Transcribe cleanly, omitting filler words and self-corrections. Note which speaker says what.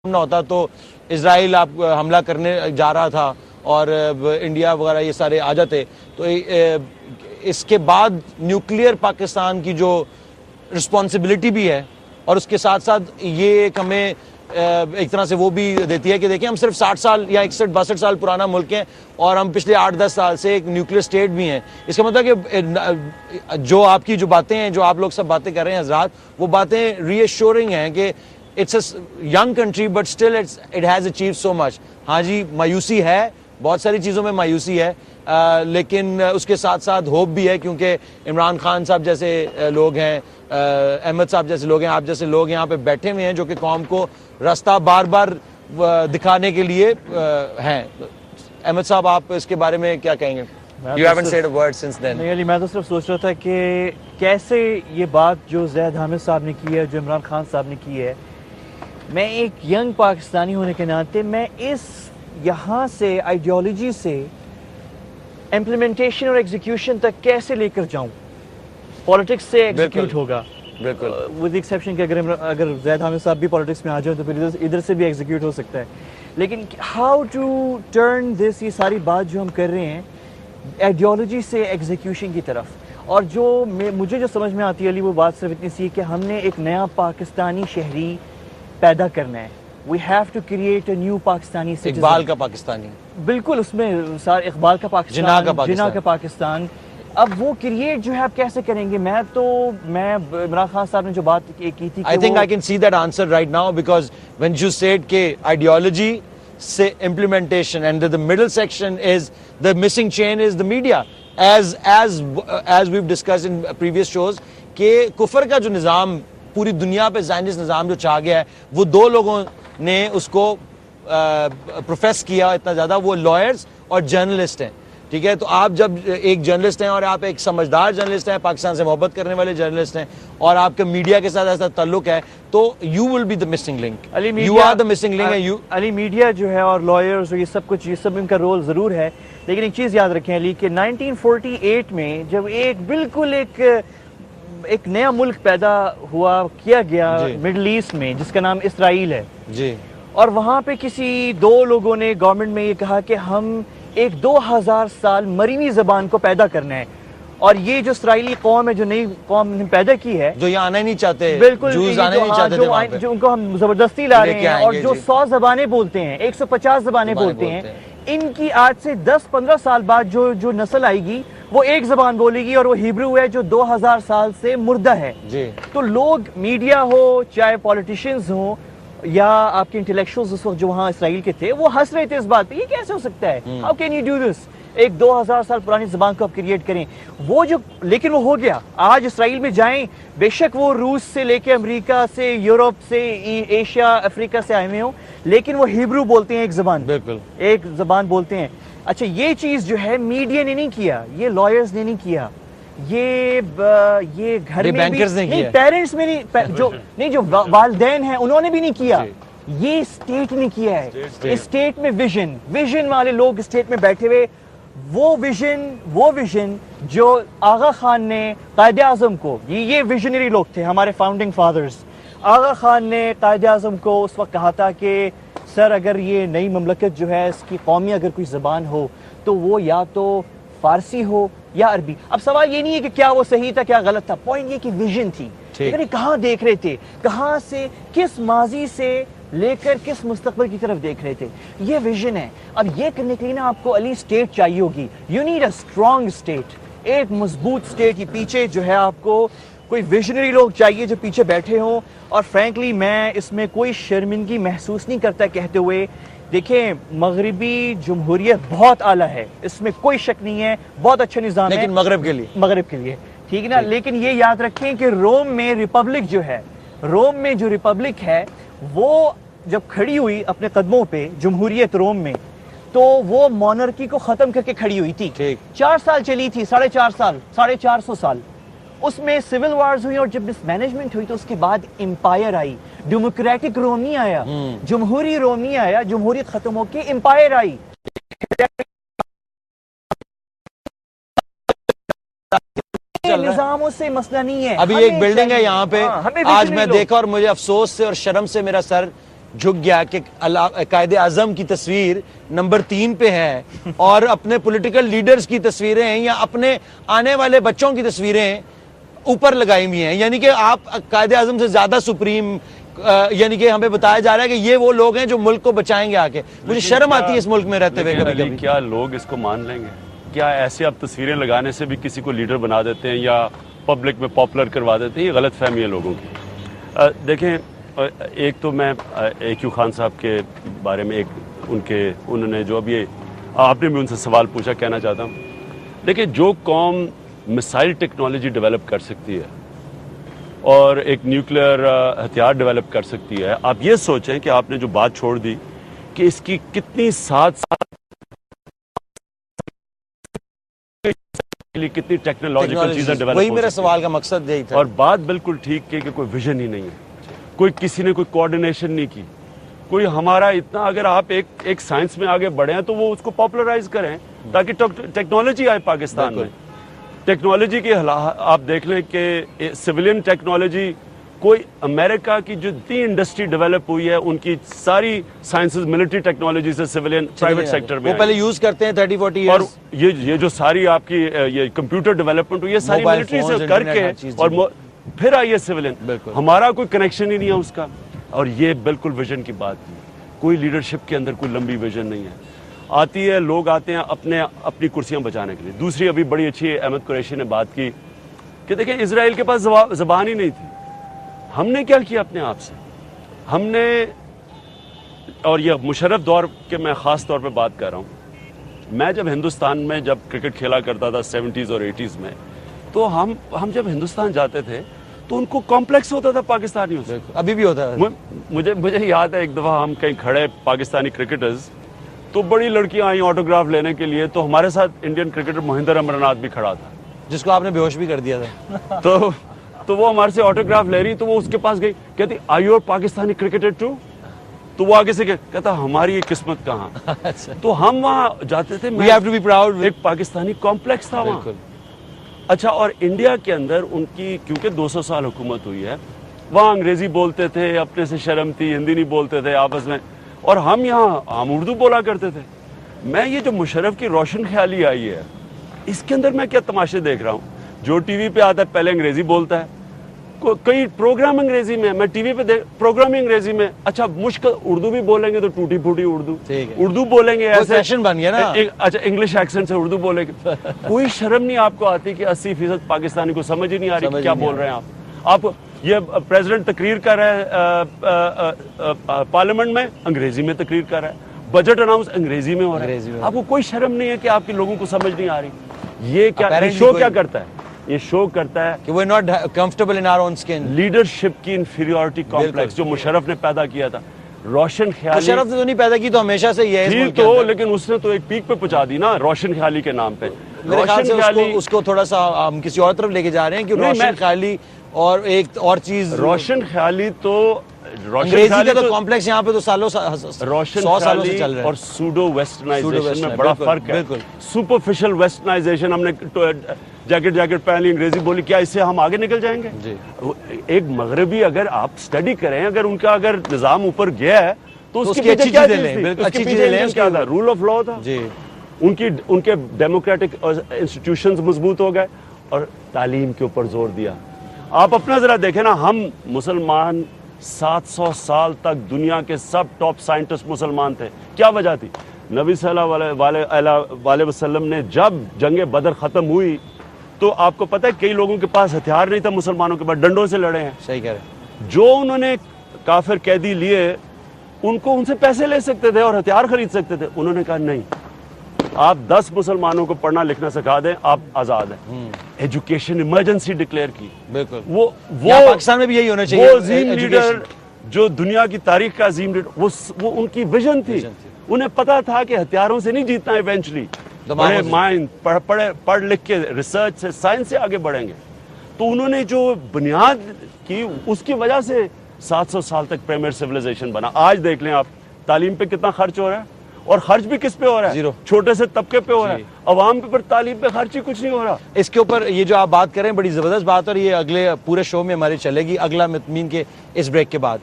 Speaker 1: نہ ہوتا تو اسرائیل آپ حملہ کرنے جا رہا تھا اور انڈیا وغیرہ یہ سارے آ جاتے. تو اس کے بعد نیوکلیئر پاکستان کی جو رسپانسبلٹی بھی ہے اور اس کے ساتھ ساتھ یہ ایک ہمیں ایک طرح سے وہ بھی دیتی ہے کہ دیکھیں ہم صرف 60 سال یا 61-62 سال پرانا ملک ہیں اور ہم پچھلے 8-10 سال سے ایک نیوکلیئر اسٹیٹ بھی ہیں. اس کا مطلب کہ جو آپ کی جو باتیں ہیں, جو آپ لوگ سب باتیں کر رہے ہیں حضرات, وہ باتیں ری ایشورنگ ہیں کہ it's a young country but still it has achieve so much. ہاں جی, مایوسی ہے, بہت ساری چیزوں میں مایوسی ہے, لیکن اس کے ساتھ ساتھ ہوپ بھی ہے کیونکہ عمران خان صاحب جیسے لوگ ہیں, احمد صاحب جیسے لوگ ہیں, آپ جیسے لوگ یہاں پہ بیٹھے ہوئے ہیں جو کہ قوم کو راستہ بار بار دکھانے کے لیے ہیں. احمد صاحب آپ اس کے بارے میں کیا کہیں گے؟ You haven't said a word since then.
Speaker 2: نہیں علی, میں تو صرف سوچ رہا تھا کہ کیسے یہ بات جو زید حامد صاحب نے کی ہے, جو عمران خان صاحب نے کی ہے, میں ایک ینگ پاکستانی ہونے کے ناطے میں اس یہاں سے آئیڈیالوجی سے امپلیمنٹیشن اور ایگزیکیوشن تک کیسے لے کر جاؤں. پالیٹکس سے ایگزیکیوٹ ہوگا
Speaker 1: بالکل,
Speaker 2: ود ایکسیپشن کہ اگر زید حامد صاحب بھی پالیٹکس میں آ جائیں تو پھر ادھر سے بھی ایگزیکیوٹ ہو سکتا ہے. لیکن ہاؤ ٹو ٹرن دس, یہ ساری بات جو ہم کر رہے ہیں آئیڈیالوجی سے ایگزیکیوشن کی طرف, اور جو مجھے جو سمجھ میں آتی ہے علی وہ بات صرف اتنی سی کہ ہم نے ایک نیا پاکستانی شہری پیدا کرنا ہے. We have to create a new Pakistani citizen.
Speaker 1: Iqbal کا پاکستانی,
Speaker 2: بالکل, اس میں اقبال کا پاکستان, جناح کا پاکستان. اب وہ کریٹ جو ہے آپ کیسے کریں گے؟ میں عمران خان صاحب نے جو بات کی تھی,
Speaker 1: I think I can see that answer right now because when you said کہ ideology سے implementation and the middle section is the missing chain is the media as we've discussed in previous shows کہ کفر کا جو نظام پوری دنیا پہ زائنسٹ نظام جو چھا گیا ہے وہ دو لوگوں نے اس کو پروفیس کیا اتنا زیادہ, وہ لائرز اور جرنلسٹ ہیں. ٹھیک ہے, تو آپ جب ایک جرنلسٹ ہیں اور آپ ایک سمجھدار جرنلسٹ ہیں, پاکستان سے محبت کرنے والے جرنلسٹ ہیں, اور آپ کا میڈیا کے ساتھ ایسا تعلق ہے, تو you will be the missing link. You are the missing link.
Speaker 2: Ali, media جو ہے اور لائرز اور یہ سب کچھ, یہ سب ان کا رول ضرور ہے, لیکن ایک چیز یاد رکھیں علی کہ 1948 میں جب بالکل ایک نیا ملک پیدا کیا گیا مڈل ایسٹ میں جس کا نام اسرائیل ہے
Speaker 1: جی, اور
Speaker 2: وہاں پہ کسی دو لوگوں نے گورنمنٹ میں یہ کہا کہ ہم ایک 2000 سال مری ہوئی زبان کو پیدا کرنا ہے, اور یہ جو اسرائیلی قوم ہے, جو نئی قوم نے پیدا کی ہے,
Speaker 1: جو یہاں آنا ہی نہیں چاہتے,
Speaker 2: بالکل
Speaker 1: جوز آنا ہی نہیں چاہتے تھے وہاں پہ,
Speaker 2: جو ان کو ہم زبردستی لا رہے ہیں, اور جو 100 زبانیں بولتے ہیں, 150 زبانیں بولتے ہیں, ان کی آج سے 10-15 سال بعد جو نسل آئے گی وہ ایک زبان بولے گی, اور وہ ہیبرو ہے جو 2000 سال سے مردہ ہے. تو لوگ, میڈیا ہو, چاہے پولیٹیشینز ہوں یا آپ کے انٹلیکچوئلز اس وقت جو وہاں اسرائیل کے تھے, وہ ہنس رہے تھے اس بات پہ, یہ کیسے ہو سکتا ہے, how can you do this, ایک 2000 سال پرانی زبان کو آپ کریٹ کریں. لیکن وہ ہو گیا. آج اسرائیل میں جائیں, بے شک وہ روس سے لے کے امریکہ سے, یورپ سے, ایشیا, افریقہ سے آئے ہوئے ہوں, لیکن وہ ہیبرو بولتے ہیں, ایک زبان, بالکل ایک زبان بولتے ہیں. اچھا, یہ چیز جو ہے میڈیا نے نہیں کیا, یہ لائرز نے نہیں کیا, یہ گھر میں بھی پیرنٹس میں نہیں, جو والدین ہیں انہوں نے بھی نہیں کیا, یہ اسٹیٹ نے کیا ہے. اسٹیٹ میں ویژن والے لوگ اسٹیٹ میں بیٹھے ہوئے, وہ ویژن جو آغا خان نے قائد اعظم کو, یہ ویژنری لوگ تھے ہمارے فاؤنڈنگ فادرز. آغا خان نے قائد اعظم کو اس وقت کہا تھا کہ سر اگر یہ نئی مملکت جو ہے اس کی قومی اگر کوئی زبان ہو تو وہ یا تو فارسی ہو یا عربی. اب سوال یہ نہیں ہے کہ کیا وہ صحیح تھا کیا غلط تھا, پوائنٹ یہ کہ ویژن تھی, کہاں دیکھ رہے تھے, کہاں سے, کس ماضی سے لے کر کس مستقبل کی طرف دیکھ رہے تھے, یہ ویژن ہے. اب یہ کرنے کے لیے نا آپ کو علی اسٹیٹ چاہیے ہوگی, you need a strong state, ایک مضبوط اسٹیٹ. یہ پیچھے جو ہے آپ کو کوئی ویژنری لوگ چاہیے جو پیچھے بیٹھے ہوں, اور فرینکلی میں اس میں کوئی شرمندگی محسوس نہیں کرتا کہتے ہوئے. دیکھیں, مغربی جمہوریت بہت اعلیٰ ہے, اس میں کوئی شک نہیں ہے, بہت اچھا نظام ہے, لیکن مغرب کے لیے ٹھیک ہے نا. لیکن یہ یاد رکھیں کہ روم میں ریپبلک جو ہے, روم میں جو ریپبلک ہے وہ جب کھڑی ہوئی اپنے قدموں پہ, جمہوریت روم میں, تو وہ مونرکی کو ختم کر کے کھڑی ہوئی تھی. 4 سال چلی تھی, 450 سال. اس میں سول وارز ہوئی, اور جب مس مینجمنٹ ہوئی تو اس کے بعد امپائر آئی. ڈیموکریٹک روم نہیں آیا, جمہوری روم نہیں آیا, جمہوریت ختم ہو کے امپائر آئی. نظاموں سے مسئلہ نہیں ہے.
Speaker 1: ابھی ایک بلڈنگ ہے یہاں پہ, آج میں دیکھا اور مجھے افسوس سے اور شرم سے میرا سر جھک گیا کہ قائد اعظم کی تصویر نمبر 3 پہ ہے اور اپنے پولیٹیکل لیڈرز کی تصویریں یا اپنے آنے والے بچوں کی تصویریں اوپر لگائی ہوئی ہیں، یعنی کہ آپ قائد اعظم سے زیادہ سپریم، یعنی کہ ہمیں بتایا جا رہا ہے کہ یہ وہ لوگ ہیں جو ملک کو بچائیں گے آگے. مجھے شرم آتی ہے اس ملک میں رہتے ہوئے. کبھی
Speaker 3: کیا لوگ اس کو مان لیں گے؟ کیا ایسے آپ تصویریں لگانے سے بھی کسی کو لیڈر بنا دیتے ہیں یا پبلک میں پاپولر کروا دیتے ہیں؟ یہ غلط فہمی ہے لوگوں کی. دیکھیں، ایک تو میں AQ خان صاحب کے بارے میں انہوں نے جو اب یہ آپ نے بھی ان سے سوال پوچھا، کہنا چاہتا ہوں. دیکھیں، جو قوم میسائل ٹیکنالوجی ڈیولپ کر سکتی ہے اور ایک نیوکلیئر ہتھیار ڈیولپ کر سکتی ہے، آپ یہ سوچیں کہ آپ نے جو بات چھوڑ دی کہ اس کی کتنی 7 سال کتنی ٹیکنالوجیکل چیزیں ڈیولپ،
Speaker 1: وہی میرا سوال کا مقصد یہی تھا.
Speaker 3: اور بات بالکل ٹھیک کی کہ کوئی ویژن ہی نہیں ہے، کسی نے کوئی کوآرڈینیشن نہیں کی. کوئی ہمارا اتنا، اگر آپ ایک سائنس میں آگے بڑھے ہیں تو وہ اس کو پاپولرائز کریں تاکہ ٹیکنالوجی آئے پاکستان میں. ٹیکنالوجی کی آپ دیکھ لیں کہ سویلین ٹیکنالوجی، کوئی امریکہ کی جو اتنی انڈسٹری ڈیولپ ہوئی ہے، ان کی ساری سائنسز ملٹری ٹیکنالوجی سے سویلین پرائیویٹ سیکٹر میں
Speaker 1: وہ پہلے یوز کرتے ہیں 30-40
Speaker 3: اور یہ جو ساری آپ کی یہ کمپیوٹر ڈیولپمنٹ ہوئی ہے ساری ملٹری سے کر کے اور پھر آئی ہے سویلین. ہمارا کوئی کنیکشن ہی نہیں ہے اس کا. اور یہ بالکل ویژن کی بات نہیں، کوئی لیڈرشپ کے اندر کوئی لمبی ویژن نہیں ہے. آتی ہے، لوگ آتے ہیں اپنی کرسیاں بچانے کے لیے. دوسری ابھی بڑی اچھی احمد قریشی نے بات کی کہ دیکھیں اسرائیل کے پاس زبان ہی نہیں تھی. ہم نے کیا کیا اپنے آپ سے؟ ہم نے، اور یہ مشرف دور کے میں خاص طور پہ بات کر رہا ہوں، میں جب ہندوستان میں جب کرکٹ کھیلا کرتا تھا 70s اور 80s میں، تو ہم جب ہندوستان جاتے تھے تو ان کو کمپلیکس ہوتا تھا پاکستانیوں سے.
Speaker 1: ابھی بھی ہوتا ہے.
Speaker 3: مجھے یاد ہے ایک دفعہ ہم کہیں کھڑے پاکستانی کرکٹرز، تو بڑی لڑکیاں آئیں آٹوگراف لینے کے لیے، تو ہمارے ساتھ انڈین کرکٹر مہندر امرناتھ بھی کھڑا تھا
Speaker 1: جس کو آپ نے بے ہوش بھی کر دیا تھا.
Speaker 3: تو وہ ہمارے سے آٹوگراف لے رہی، تو وہ اس کے پاس گئی، کہتی are you Pakistani cricketer too? تو وہ آگے سے کہتا ہماری یہ قسمت کہاں. تو ہم وہاں جاتے تھے،
Speaker 1: we have to be proud.
Speaker 3: ایک پاکستانی کمپلیکس تھا وہاں. اچھا، اور انڈیا کے اندر ان کی کیونکہ 200 سال حکومت ہوئی ہے، وہاں انگریزی بولتے تھے، اپنے سے شرم تھی، ہندی نہیں بولتے تھے آپس میں، اور ہم یہاں اردو بولا کرتے تھے. میں یہ جو مشرف کی روشن خیالی آئی ہے، اس کے اندر میں کیا تماشے دیکھ رہا ہوں. جو ٹی وی پہ آتا ہے پہلے انگریزی بولتا ہے، کئی پروگرام انگریزی میں، میں ٹی وی پہ پروگرام انگریزی میں. اچھا، مشکل اردو بھی بولیں گے تو ٹوٹی پھوٹی اردو بولیں گے، ایسے
Speaker 1: فیشن بن گیا نا.
Speaker 3: اچھا، انگلش ایکسنٹ سے اردو بولیں گے. کوئی شرم نہیں آپ کو آتی کہ 80% پاکستانی کو سمجھ ہی نہیں آ رہی کیا بول رہے ہیں آپ. یہ پریزیڈنٹ تقریر کر رہا ہے پارلیمنٹ میں، انگریزی میں تقریر کر رہا ہے. بجٹ اناؤنس انگریزی میں ہو رہا ہے. آپ کو کوئی شرم نہیں ہے کہ آپ کے لوگوں کو سمجھ نہیں آ رہی. یہ شو کیا کرتا ہے؟ یہ شو کرتا ہے کہ
Speaker 1: we're not comfortable in our own skin.
Speaker 3: Leadership کی انفیریورٹی کمپلیکس جو مشرف نے پیدا کیا تھا. روشن خیالی
Speaker 1: مشرف نے تو نہیں پیدا کی، تو ہمیشہ سے یہ ہے
Speaker 3: تو، لیکن اس نے تو ایک پیک پہ پہنچا دی نا روشن خیالی کے نام پہ.
Speaker 1: روشن خیالی اس کو تھوڑا سا ہم کسی اور طرف لے کے جا رہے ہیں کہ روشن خیالی اور ایک اور چیز.
Speaker 3: روشن خیالی تو
Speaker 1: انگریزی کا تو کمپلیکس یہاں پہ تو سالوں
Speaker 3: روشن
Speaker 1: 100 سالوں سے چل رہا ہے.
Speaker 3: اور سوڈو ویسٹرنائزیشن میں بڑا فرق ہے. سپرفیشل ویسٹرنائزیشن، ہم نے جیکٹ پہن لی، انگریزی بولی، کیا اس سے ہم آگے نکل جائیں گے؟ ایک مغربی اگر آپ اسٹڈی کریں، اگر ان کا اگر نظام اوپر گیا ہے تو اس کی اچھی چیزیں لیں. کیا تھا؟ رول آف لا تھا. ان کے ڈیموکریٹک انسٹیٹیوشنز مضبوط ہو گئے اور تعلیم کے اوپر زور دیا. آپ اپنا ذرا دیکھیں نا، ہم مسلمان 700 سال تک دنیا کے سب ٹاپ سائنٹسٹ مسلمان تھے. کیا وجہ تھی؟ نبی صلی اللہ علیہ وسلم نے جب جنگ بدر ختم ہوئی تو آپ کو پتہ ہے کئی لوگوں کے پاس ہتھیار نہیں تھا، مسلمانوں کے پاس ڈنڈوں سے لڑے ہیں.
Speaker 1: صحیح کہہ رہے ہیں.
Speaker 3: جو انہوں نے کافر قیدی لیے، ان سے پیسے لے سکتے تھے اور ہتھیار خرید سکتے تھے. انہوں نے کہا نہیں، آپ 10 مسلمانوں کو پڑھنا لکھنا سکھا دیں، آپ آزاد ہیں. ایجوکیشن ایمرجنسی ڈکلیئر کی.
Speaker 1: بالکل.
Speaker 3: وہ
Speaker 1: پاکستان میں بھی یہی ہونا چاہیے.
Speaker 3: وہ عظیم لیڈر جو دنیا کی تاریخ کا عظیم لیڈر، وہ ان کی ویژن تھی. انہیں پتا تھا کہ ہتھیاروں سے نہیں جیتنا ایونچولی، بڑے مائنڈ پڑھ لکھ کے ریسرچ سے سائنس سے آگے بڑھیں گے. تو انہوں نے جو بنیاد کی، اس کی وجہ سے 700 سال تک پریمیئر سیویلائزیشن بنا. آج دیکھ لیں آپ، تعلیم پہ کتنا خرچ ہو رہا ہے، اور خرچ بھی کس پہ ہو رہا ہے؟ چھوٹے سے طبقے پہ ہو رہا ہے. عوام پہ، پر تعلیم پہ خرچ ہی کچھ نہیں ہو رہا.
Speaker 1: اس کے اوپر یہ جو آپ بات کر رہے ہیں بڑی زبردست بات، اور یہ اگلے پورے شو میں ہماری چلے گی اگلا مطمئن کے اس بریک کے بعد.